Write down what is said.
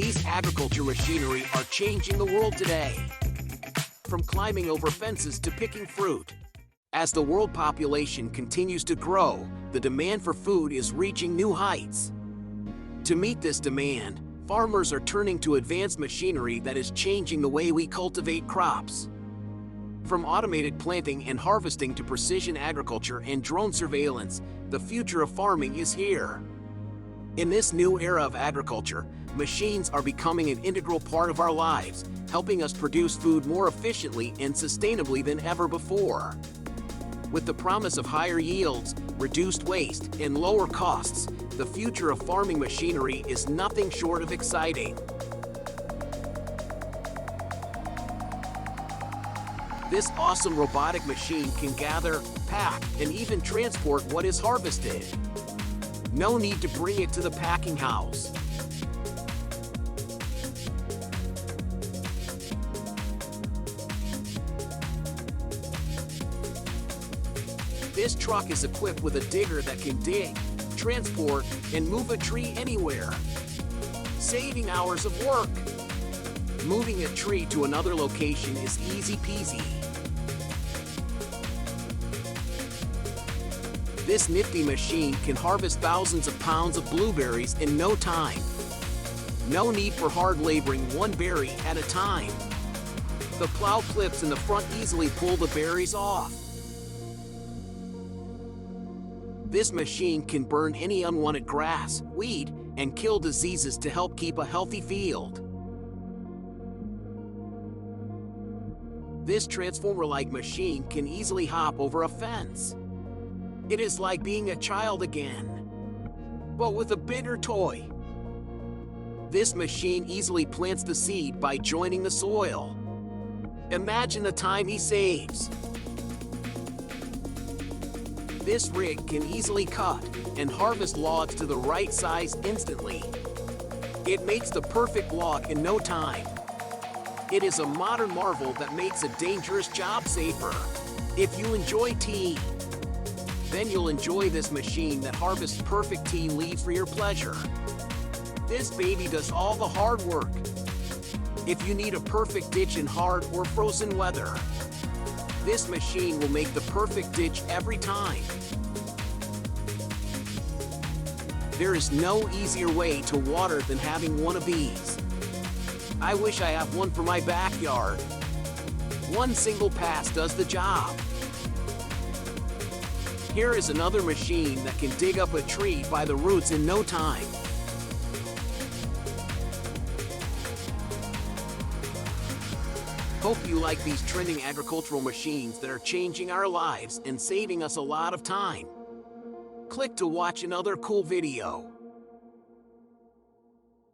These agriculture machinery are changing the world today. From climbing over fences to picking fruit. As the world population continues to grow, the demand for food is reaching new heights. To meet this demand, farmers are turning to advanced machinery that is changing the way we cultivate crops. From automated planting and harvesting to precision agriculture and drone surveillance, the future of farming is here. In this new era of agriculture, machines are becoming an integral part of our lives, helping us produce food more efficiently and sustainably than ever before. With the promise of higher yields, reduced waste, and lower costs, the future of farming machinery is nothing short of exciting. This awesome robotic machine can gather, pack, and even transport what is harvested. No need to bring it to the packing house. This truck is equipped with a digger that can dig, transport, and move a tree anywhere, saving hours of work. Moving a tree to another location is easy peasy. This nifty machine can harvest thousands of pounds of blueberries in no time. No need for hard laboring one berry at a time. The plow clips in the front easily pull the berries off. This machine can burn any unwanted grass, weed, and kill diseases to help keep a healthy field. This transformer-like machine can easily hop over a fence. It is like being a child again, but with a bigger toy. This machine easily plants the seed by joining the soil. Imagine the time he saves. This rig can easily cut and harvest logs to the right size instantly. It makes the perfect log in no time. It is a modern marvel that makes a dangerous job safer. If you enjoy tea, then you'll enjoy this machine that harvests perfect tea leaves for your pleasure. This baby does all the hard work. If you need a perfect ditch in hard or frozen weather, this machine will make the perfect ditch every time. There is no easier way to water than having one of these. I wish I have one for my backyard. One single pass does the job. Here is another machine that can dig up a tree by the roots in no time. Hope you like these trending agricultural machines that are changing our lives and saving us a lot of time. Click to watch another cool video.